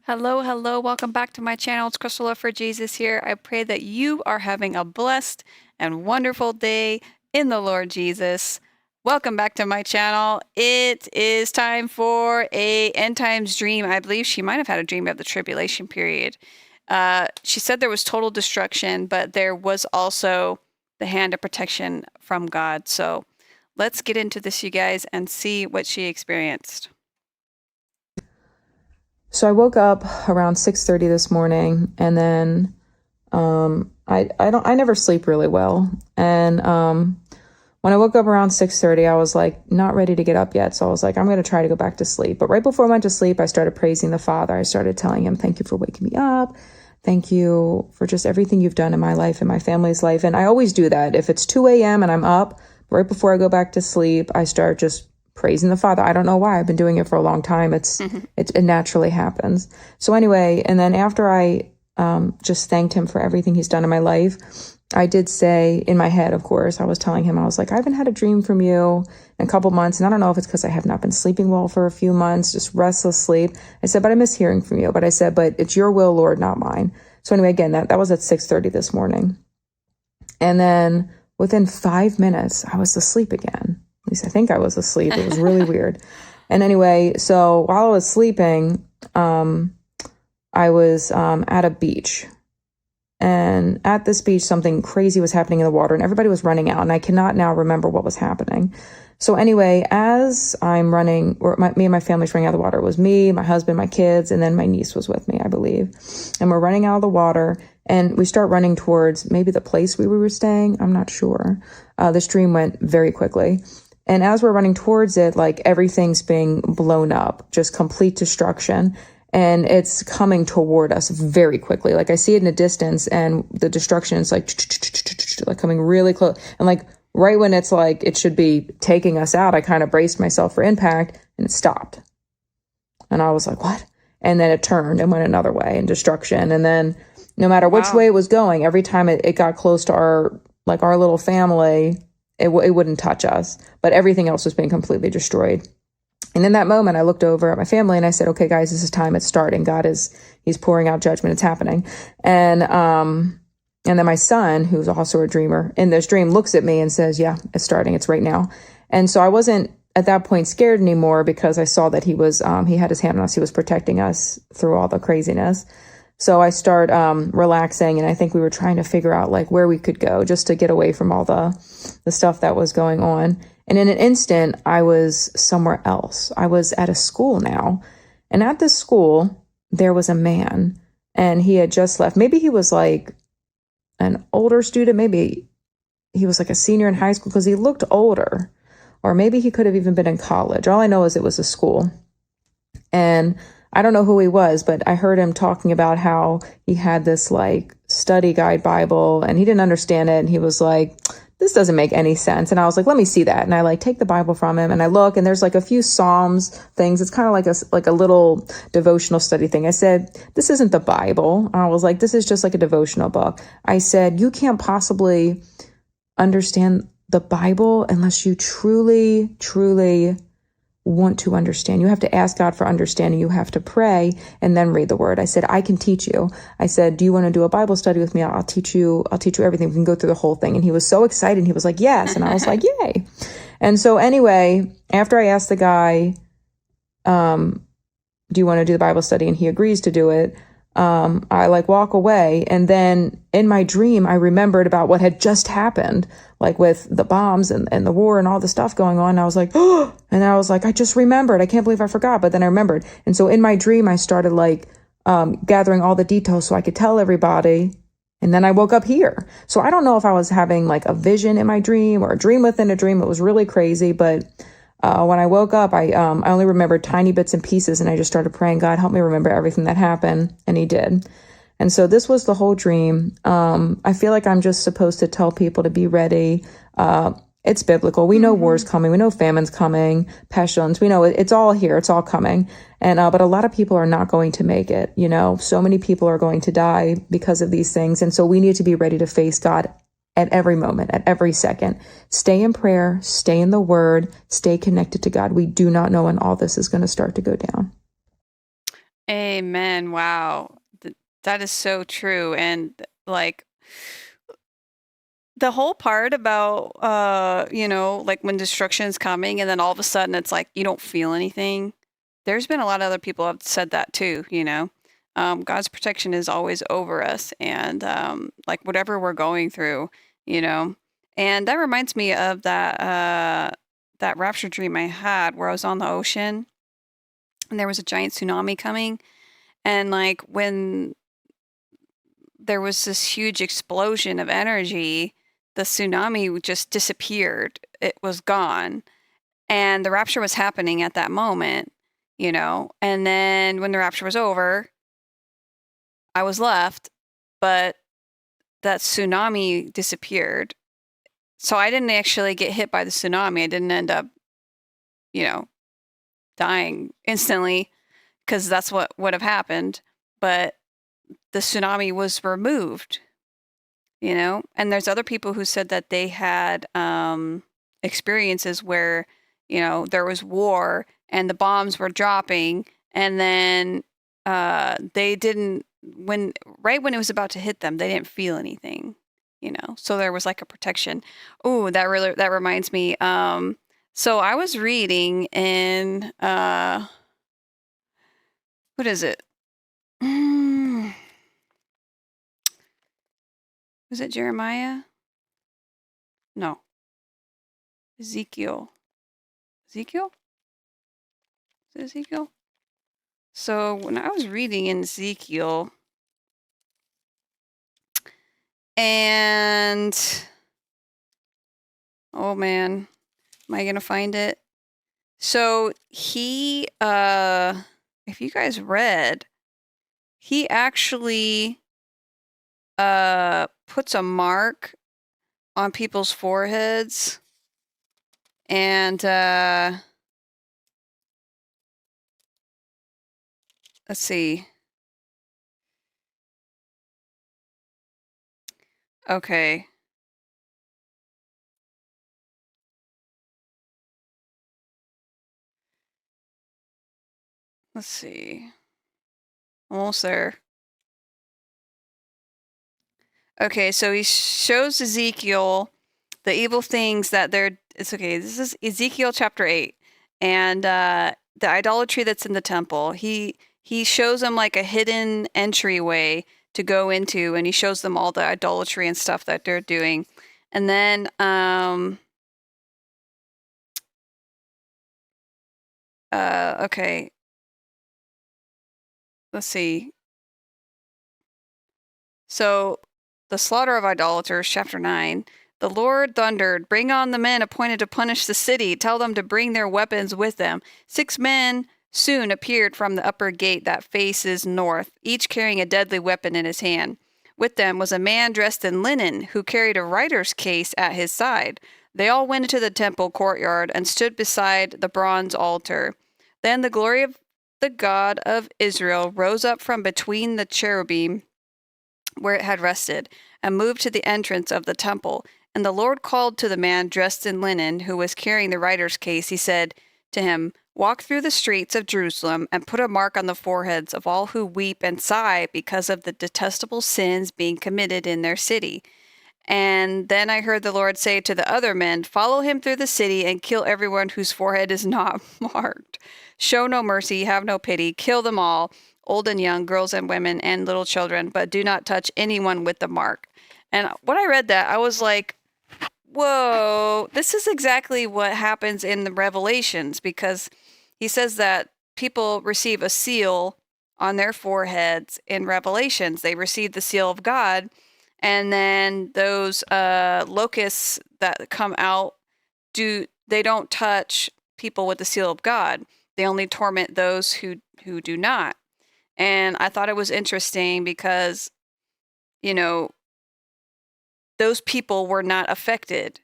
Hello, hello. Welcome back to my channel. It's Crystal Love for Jesus here. I pray that you are having a blessed and wonderful day in the Lord Jesus. Welcome back to my channel. It is time for a end times dream. I believe she might have had a dream of the tribulation period. She said there was total destruction, but there was also the hand of protection from God. So let's get into this, you guys, and see what she experienced. So I woke up around 6:30 this morning, and then I never sleep really well. And when I woke up around 6:30, I was like not ready to get up yet. So I was like, I'm going to try to go back to sleep. But right before I went to sleep, I started praising the Father. I started telling him, thank you for waking me up. Thank you for just everything you've done in my life and my family's life. And I always do that. If it's 2 a.m. and I'm up, right before I go back to sleep, I start just praising the Father. I don't know why. I've been doing it for a long time. It naturally happens. So anyway, and then after I just thanked him for everything he's done in my life, I did say in my head, of course, I was telling him, I was like, I haven't had a dream from you in a couple months. And I don't know if it's because I have not been sleeping well for a few months, just restless sleep. I said, but I miss hearing from you. But I said, but it's your will, Lord, not mine. So anyway, again, that was at 6:30 this morning. And then within 5 minutes, I was asleep again. At least I think I was asleep. It was really weird. And anyway, so while I was sleeping, I was at a beach. And at this beach, something crazy was happening in the water and everybody was running out. And I cannot now remember what was happening. So anyway, as I'm running, me and my family's running out of the water. It was me, my husband, my kids, and then my niece was with me, I believe. And we're running out of the water and we start running towards maybe the place we were staying. I'm not sure. The stream went very quickly. And as we're running towards it, like everything's being blown up, just complete destruction. And it's coming toward us very quickly. Like I see it in the distance and the destruction is like coming really close. And like right when it's like it should be taking us out, I kind of braced myself for impact and it stopped. And I was like, what? And then it turned and went another way in destruction. And then no matter which way it was going, every time it got close to our little family, it wouldn't touch us. But everything else was being completely destroyed. And in that moment, I looked over at my family and I said, okay, guys, this is time. It's starting. He's pouring out judgment. It's happening. And then my son, who's also a dreamer in this dream, looks at me and says, yeah, it's starting. It's right now. And so I wasn't at that point scared anymore because I saw that he had his hand on us. He was protecting us through all the craziness. So I start relaxing, and I think we were trying to figure out like where we could go just to get away from all the stuff that was going on. And in an instant, I was somewhere else. I was at a school now. And at this school, there was a man, and he had just left. Maybe he was like an older student. Maybe he was like a senior in high school because he looked older. Or maybe he could have even been in college. All I know is it was a school. And I don't know who he was, but I heard him talking about how he had this like study guide Bible and he didn't understand it. And he was like, this doesn't make any sense. And I was like, let me see that. And I like take the Bible from him and I look and there's like a few Psalms things. It's kind of like a little devotional study thing. I said, this isn't the Bible. I was like, this is just like a devotional book. I said, you can't possibly understand the Bible unless you truly, truly want to understand. You have to ask God for understanding. You have to pray and then read the word. I said, I can teach you. I said, do you want to do a Bible study with me? I'll teach you everything. We can go through the whole thing. And he was so excited. He was like, yes. And I was like, yay. And so anyway, after I asked the guy, do you want to do the Bible study? And he agrees to do it. I like walk away. And then in my dream, I remembered about what had just happened, like with the bombs and the war and all the stuff going on. And I was like, oh, and I was like, I just remembered. I can't believe I forgot. But then I remembered. And so in my dream, I started like, gathering all the details so I could tell everybody. And then I woke up here. So I don't know if I was having like a vision in my dream or a dream within a dream. It was really crazy. But when I woke up, I only remembered tiny bits and pieces, and I just started praying, God, help me remember everything that happened, and he did. And so this was the whole dream. I feel like I'm just supposed to tell people to be ready. It's biblical. We know war's coming. We know famine's coming, pestilence. We know it's all here. It's all coming. And but a lot of people are not going to make it. You know, so many people are going to die because of these things. And so we need to be ready to face God at every moment, at every second. Stay in prayer, stay in the word, stay connected to God. We do not know when all this is going to start to go down. Amen. Wow. That is so true. And like the whole part about like when destruction's coming and then all of a sudden it's like you don't feel anything. There's been a lot of other people have said that too. God's protection is always over us and like whatever we're going through, you know. And that reminds me of that rapture dream I had where I was on the ocean and there was a giant tsunami coming and like when there was this huge explosion of energy, the tsunami just disappeared. It was gone. And the rapture was happening at that moment. And then when the rapture was over, I was left, but that tsunami disappeared. So I didn't actually get hit by the tsunami. I didn't end up, you know, dying instantly because that's what would have happened. But the tsunami was removed. And there's other people who said that they had experiences where, there was war and the bombs were dropping, and then they didn't, right when it was about to hit them, they didn't feel anything. So there was like a protection. Oh, that reminds me. So I was reading in what is it? Was it Jeremiah? No. Ezekiel. Ezekiel? Is it Ezekiel? So when I was reading in Ezekiel, and oh man, am I gonna find it? So he, if you guys read, he actually puts a mark on people's foreheads, and let's see. Okay. Let's see. Almost there. Okay, so he shows Ezekiel the evil things that it's okay. This is Ezekiel chapter 8 and the idolatry that's in the temple. He shows them like a hidden entryway to go into, and he shows them all the idolatry and stuff that they're doing. And then okay. Let's see. So, the slaughter of idolaters, chapter 9. The Lord thundered, "Bring on the men appointed to punish the city. Tell them to bring their weapons with them." 6 men soon appeared from the upper gate that faces north, each carrying a deadly weapon in his hand. With them was a man dressed in linen who carried a writer's case at his side. They all went into the temple courtyard and stood beside the bronze altar. Then the glory of the God of Israel rose up from between the cherubim where it had rested, and moved to the entrance of the temple. And the Lord called to the man dressed in linen, who was carrying the writer's case. He said to him, "Walk through the streets of Jerusalem and put a mark on the foreheads of all who weep and sigh because of the detestable sins being committed in their city." And then I heard the Lord say to the other men, "Follow him through the city and kill everyone whose forehead is not marked. Show no mercy, have no pity, kill them all, old and young, girls and women, and little children, but do not touch anyone with the mark." And when I read that, I was like, whoa, this is exactly what happens in the Revelations, because he says that people receive a seal on their foreheads in Revelations. They receive the seal of God, and then those locusts that come out they don't touch people with the seal of God. They only torment those who do not. And I thought it was interesting because, those people were not affected.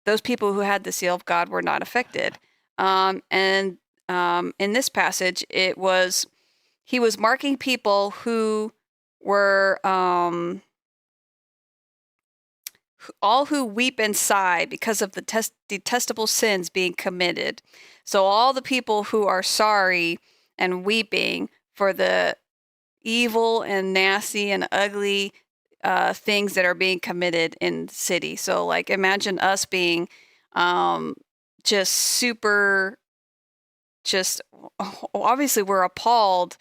Those people who had the seal of God were not affected. And in this passage, he was marking people who were all who weep and sigh because of the detestable sins being committed. So all the people who are sorry and weeping for the evil and nasty and ugly things that are being committed in the city. So, like, imagine us being just super, just obviously we're appalled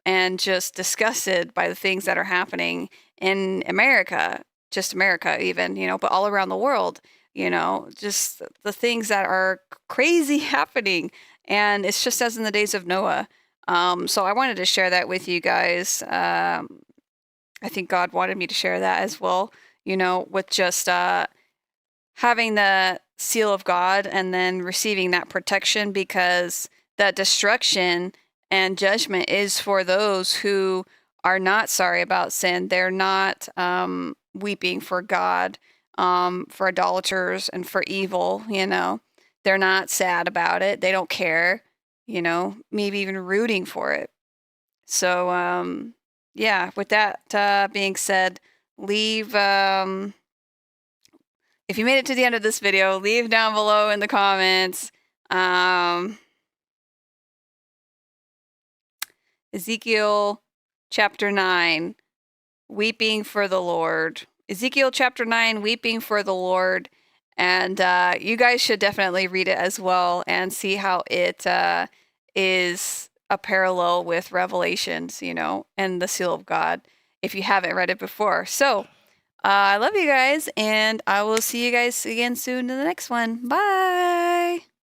and just disgusted by the things that are happening in America, just America, even, but all around the world, just the things that are crazy happening. And it's just as in the days of Noah. So I wanted to share that with you guys. I think God wanted me to share that as well, with just having the seal of God and then receiving that protection, because that destruction and judgment is for those who are not sorry about sin. They're not weeping for God, for idolaters and for evil, They're not sad about it. They don't care, maybe even rooting for it. So, yeah, with that being said, leave, if you made it to the end of this video, leave down below in the comments, Ezekiel chapter 9, weeping for the Lord. Ezekiel chapter 9, weeping for the Lord. And you guys should definitely read it as well and see how it is a parallel with Revelations, and the seal of God, if you haven't read it before. So, I love you guys, and I will see you guys again soon in the next one. Bye!